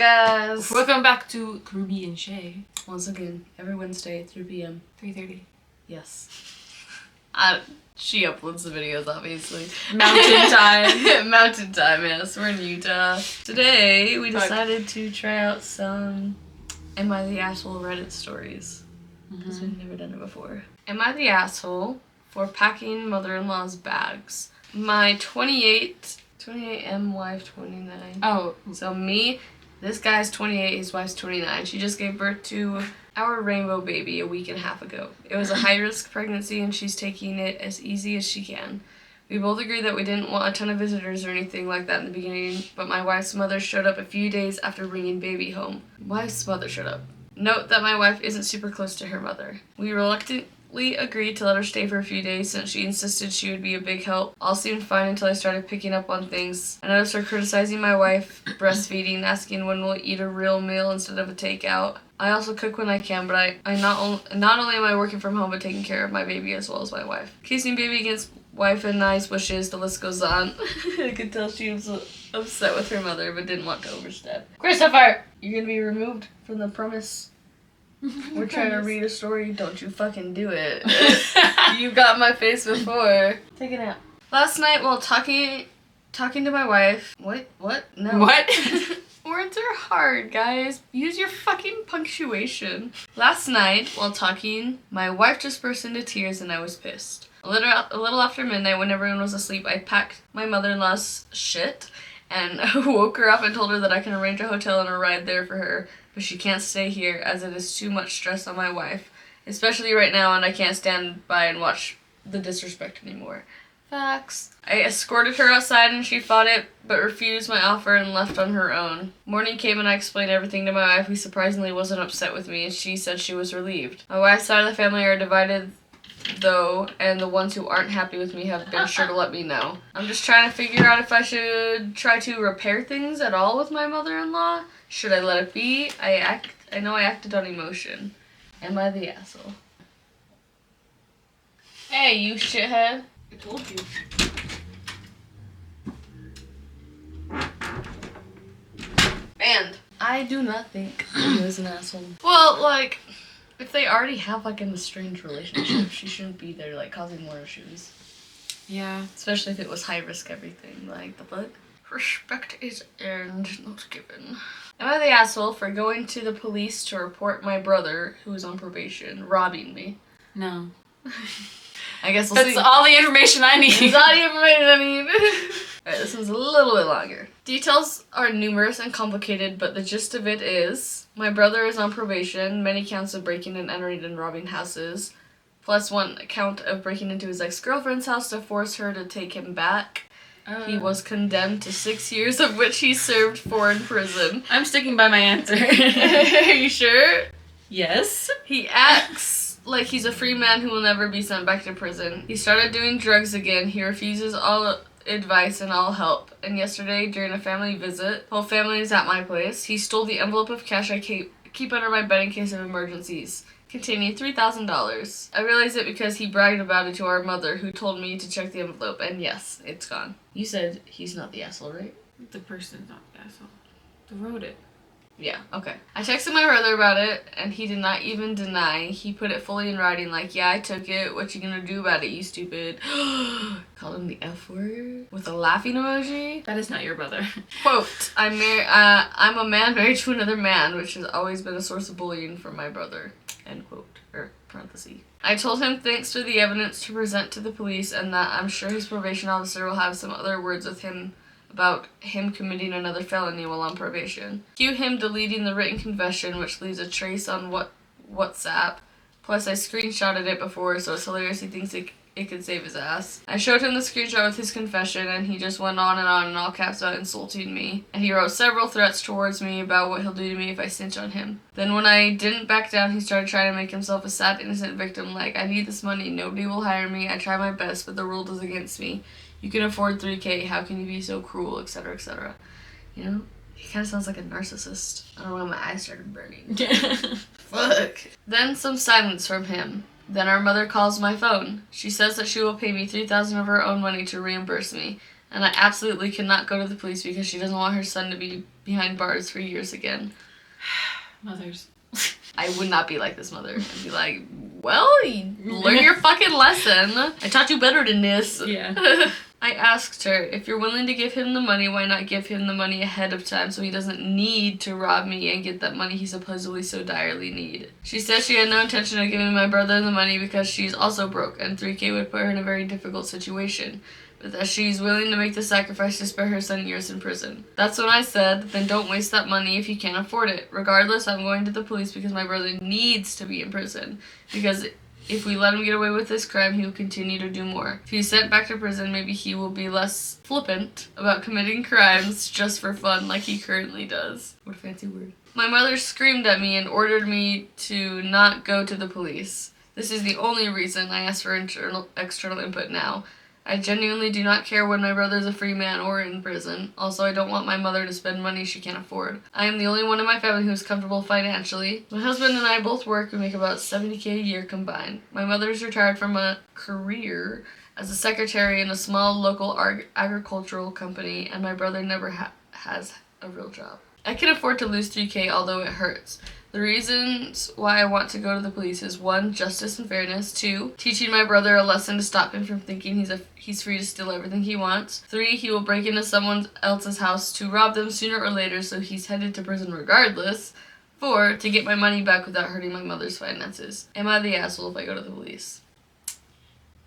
guys? Welcome back to Kirby and Shae. Once again, every Wednesday, 3 p.m. 3:30. Yes. She uploads the videos, obviously. Mountain time. Mountain time, yes. We're in Utah. Today, we decided to try out some Am I the Asshole Reddit stories. Because we've never done it before. Am I the asshole for packing mother-in-law's bags? My 28M wife, 29. Oh. So me, this guy's 28, his wife's 29. She just gave birth to our rainbow baby a week and a half ago. It was a high-risk pregnancy and she's taking it as easy as she can. We both agreed that we didn't want a ton of visitors or anything like that in the beginning, but my wife's mother showed up a few days after bringing baby home. Wife's mother showed up. Note that my wife isn't super close to her mother. We reluctantly agreed to let her stay for a few days since she insisted she would be a big help. All seemed fine until I started picking up on things. I noticed her criticizing my wife, breastfeeding, asking when we'll eat a real meal instead of a takeout. I also cook when I can, but I not only am I working from home, but taking care of my baby as well as my wife. Kissing baby against wife and I's wishes, the list goes on. I could tell she was upset with her mother, but didn't want to overstep. Christopher! You're gonna be removed from the premise. We're trying to read a story. Don't you fucking do it. You got my face before. Take a nap. Last night while talking to my wife. What? No. What? Words are hard, guys. Use your fucking punctuation. Last night, while talking, my wife just burst into tears and I was pissed. A little after midnight, when everyone was asleep, I packed my mother-in-law's shit and woke her up and told her that I can arrange a hotel and a ride there for her, but she can't stay here as it is too much stress on my wife, especially right now, and I can't stand by and watch the disrespect anymore. Facts. I escorted her outside and she fought it, but refused my offer and left on her own. Morning came and I explained everything to my wife, who surprisingly wasn't upset with me, and she said she was relieved. My wife's side of the family are divided, though, and the ones who aren't happy with me have been sure to let me know. I'm just trying to figure out if I should try to repair things at all with my mother-in-law. Should I let it be? I know I acted on emotion. Am I the asshole? Hey, you shithead. I told you. And I do not think he was an asshole. Well, like, if they already have, like, an estranged relationship, she shouldn't be there, like, causing more issues. Yeah. Especially if it was high-risk everything. Like, the fuck? Respect is earned, not given. Am I the asshole for going to the police to report my brother, who is on probation, robbing me? No. I guess we'll see. That's all the information I need. That's all the information I need. Alright, this one's a little bit longer. Details are numerous and complicated, but the gist of it is, my brother is on probation, many counts of breaking and entering and robbing houses, plus one count of breaking into his ex-girlfriend's house to force her to take him back. He was condemned to 6 years, of which he served 4 in prison. I'm sticking by my answer. Are you sure? Yes. He acts like he's a free man who will never be sent back to prison. He started doing drugs again. He refuses all advice and all help. And yesterday, during a family visit, whole family is at my place, he stole the envelope of cash I keep under my bed in case of emergencies. Continue, $3,000. I realized it because he bragged about it to our mother, who told me to check the envelope, and yes, it's gone. You said he's not the asshole, right? The person's not the asshole. Who wrote it? Yeah, okay. I texted my brother about it, and he did not even deny. He put it fully in writing, like, yeah, I took it. What you gonna do about it, you stupid? Called him the F word with a laughing emoji. That is not your brother. Quote, I'm a man married to another man, which has always been a source of bullying for my brother. End quote, or parenthesis. I told him thanks for the evidence to present to the police and that I'm sure his probation officer will have some other words with him about him committing another felony while on probation. Cue him deleting the written confession, which leaves a trace on WhatsApp. Plus, I screenshotted it before, so it's hilarious he thinks it could save his ass. I showed him the screenshot with his confession, and he just went on in all caps about insulting me. And he wrote several threats towards me about what he'll do to me if I snitch on him. Then when I didn't back down, he started trying to make himself a sad, innocent victim, like, I need this money, nobody will hire me, I try my best, but the world is against me. You can afford $3,000, how can you be so cruel, etc., etc. You know? He kind of sounds like a narcissist. I don't know why my eyes started burning. Fuck. Then some silence from him. Then our mother calls my phone. She says that she will pay me $3,000 of her own money to reimburse me. And I absolutely cannot go to the police because she doesn't want her son to be behind bars for years again. Mothers. I would not be like this mother. I'd be like, well, learn your fucking lesson. I taught you better than this. Yeah. I asked her, if you're willing to give him the money, why not give him the money ahead of time so he doesn't need to rob me and get that money he supposedly so direly need? She said she had no intention of giving my brother the money because she's also broke and 3K would put her in a very difficult situation. But that she's willing to make the sacrifice to spare her son years in prison. That's when I said, then don't waste that money if you can't afford it. Regardless, I'm going to the police because my brother needs to be in prison. Because if we let him get away with this crime, he will continue to do more. If he's sent back to prison, maybe he will be less flippant about committing crimes just for fun like he currently does. What a fancy word. My mother screamed at me and ordered me to not go to the police. This is the only reason I ask for external input now. I genuinely do not care when my brother is a free man or in prison. Also, I don't want my mother to spend money she can't afford. I am the only one in my family who is comfortable financially. My husband and I both work. We make about $70K a year combined. My mother is retired from a career as a secretary in a small local agricultural company, and my brother never has a real job. I can afford to lose $3K, although it hurts. The reasons why I want to go to the police is 1, justice and fairness. 2, teaching my brother a lesson to stop him from thinking he's free to steal everything he wants. 3, he will break into someone else's house to rob them sooner or later, so he's headed to prison regardless. 4, to get my money back without hurting my mother's finances. Am I the asshole if I go to the police?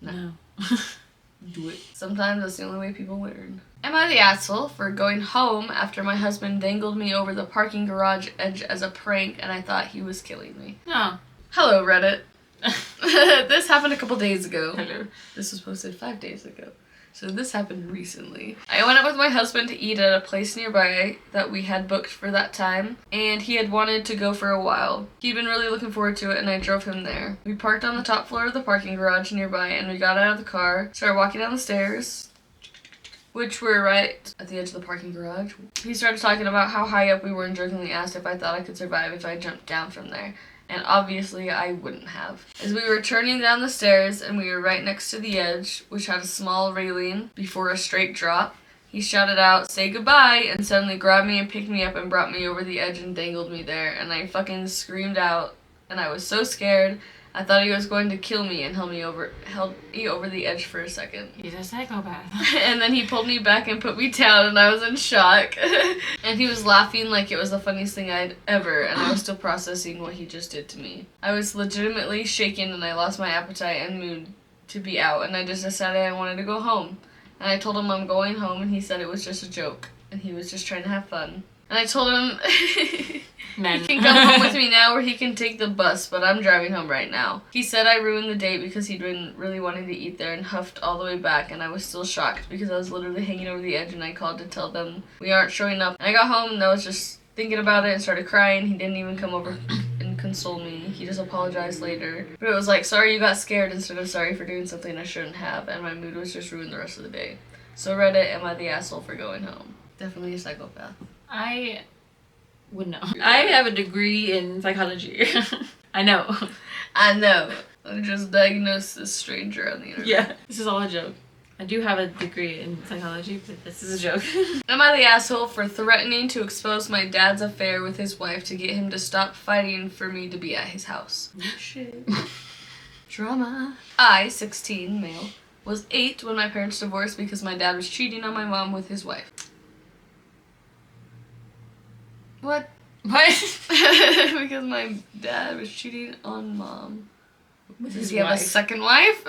No. Do it. Sometimes that's the only way people learn. Am I the asshole for going home after my husband dangled me over the parking garage edge as a prank and I thought he was killing me? No. Hello, Reddit. This happened a couple days ago. Hello. This was posted 5 days ago. So this happened recently. I went out with my husband to eat at a place nearby that we had booked for that time, and he had wanted to go for a while. He'd been really looking forward to it, and I drove him there. We parked on the top floor of the parking garage nearby, and we got out of the car, started walking down the stairs, which were right at the edge of the parking garage. He started talking about how high up we were and jokingly asked if I thought I could survive if I jumped down from there. And obviously I wouldn't have. As we were turning down the stairs and we were right next to the edge, which had a small railing before a straight drop, he shouted out, "Say goodbye," and suddenly grabbed me and picked me up and brought me over the edge and dangled me there. And I fucking screamed out, and I was so scared. I thought he was going to kill me and held me over the edge for a second. He's a psychopath. And then he pulled me back and put me down, and I was in shock. And he was laughing like it was the funniest thing I'd ever, and I was still processing what he just did to me. I was legitimately shaken, and I lost my appetite and mood to be out, and I just decided I wanted to go home. And I told him I'm going home, and he said it was just a joke, and he was just trying to have fun. And I told him he can come home with me now or he can take the bus, but I'm driving home right now. He said I ruined the date because he'd been really wanting to eat there and huffed all the way back, and I was still shocked because I was literally hanging over the edge and I called to tell them we aren't showing up. And I got home and I was just thinking about it and started crying. He didn't even come over and console me. He just apologized later. But it was like, sorry you got scared instead of sorry for doing something I shouldn't have, and my mood was just ruined the rest of the day. So Reddit, am I the asshole for going home? Definitely a psychopath. I would know. I have a degree in psychology. I know. I know. I just diagnosed this stranger on the internet. Yeah. This is all a joke. I do have a degree in psychology, but this is a joke. Am I the asshole for threatening to expose my dad's affair with his wife to get him to stop fighting for me to be at his house? Oh, shit. Drama. I, 16, male, was 8 when my parents divorced because my dad was cheating on my mom with his wife. What? Because my dad was cheating on mom. Does he have a second wife?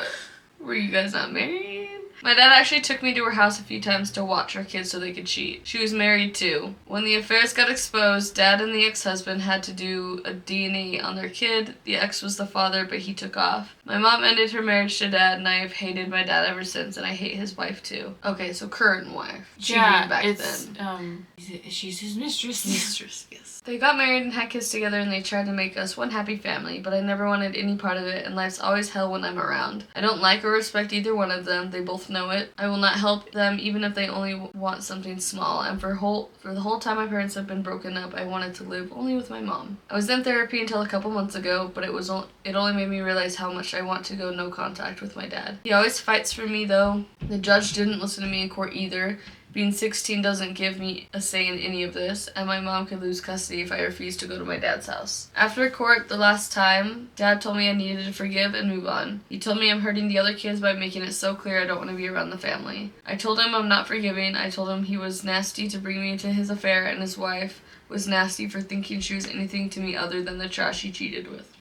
Were you guys not married? My dad actually took me to her house a few times to watch her kids so they could cheat. She was married too. When the affairs got exposed, dad and the ex-husband had to do a DNA on their kid. The ex was the father, but he took off. My mom ended her marriage to dad, and I have hated my dad ever since, and I hate his wife too. Okay, so current wife. Cheating back then. She's his mistress. Mistress, yes. They got married and had kids together, and they tried to make us one happy family, but I never wanted any part of it, and life's always hell when I'm around. I don't like or respect either one of them. They both know it. I will not help them even if they only want something small, and for the whole time my parents have been broken up, I wanted to live only with my mom. I was in therapy until a couple months ago, but it only made me realize how much I I want to go no contact with my dad. He always fights for me though. The judge didn't listen to me in court either. Being 16 doesn't give me a say in any of this, and my mom could lose custody if I refuse to go to my dad's house. After court the last time, Dad told me I needed to forgive and move on. He told me I'm hurting the other kids by making it so clear I don't want to be around the family. I told him I'm not forgiving. I told him he was nasty to bring me into his affair, and his wife was nasty for thinking she was anything to me other than the trash he cheated with.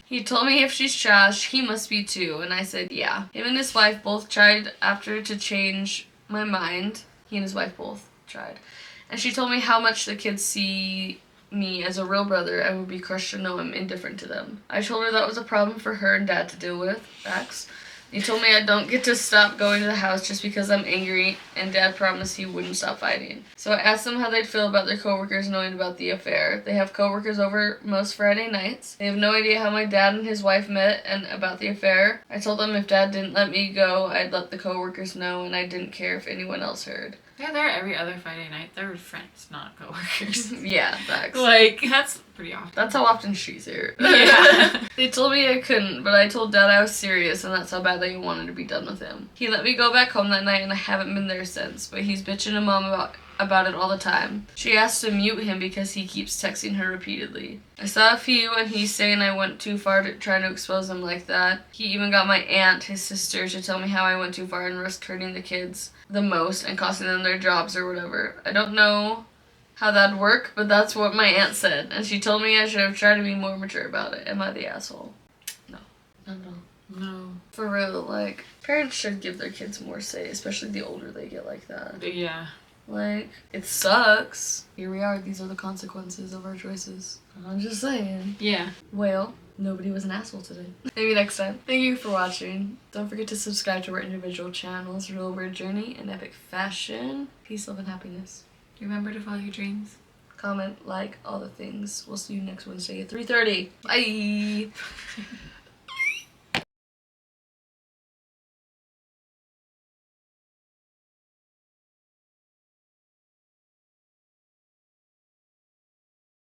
He told me if she's trash, he must be too, and I said yeah. Him and his wife both tried after to change my mind. He and his wife both tried. And she told me how much the kids see me as a real brother and would be crushed to know I'm indifferent to them. I told her that was a problem for her and Dad to deal with. Facts. He told me I don't get to stop going to the house just because I'm angry, and Dad promised he wouldn't stop fighting. So I asked them how they'd feel about their coworkers knowing about the affair. They have coworkers over most Friday nights. They have no idea how my dad and his wife met and about the affair. I told them if Dad didn't let me go, I'd let the coworkers know, and I didn't care if anyone else heard. They're there every other Friday night. They're friends, not coworkers. Yeah, facts. Like, that's pretty often. That's how often she's here. Yeah. They told me I couldn't, but I told Dad I was serious, and that's how badly I wanted to be done with him. He let me go back home that night, and I haven't been there since, but he's bitching to Mom about it all the time. She asked to mute him because he keeps texting her repeatedly. I saw a few, and he's saying I went too far to try to expose him like that. He even got my aunt, his sister, to tell me how I went too far and risked hurting the kids the most and costing them their jobs or whatever. I don't know how that'd work, but that's what my aunt said, and she told me I should have tried to be more mature about it. Am I the asshole? No. Not at all. No. For real, like, parents should give their kids more say, especially the older they get like that. Yeah. Like, it sucks. Here we are, these are the consequences of our choices. I'm just saying. Yeah. Well, nobody was an asshole today. Maybe next time. Thank you for watching. Don't forget to subscribe to our individual channels, Real Weird Journey and Epic Fashion. Peace, love, and happiness. Remember to follow your dreams. Comment, like, all the things. We'll see you next Wednesday at 3:30. Bye!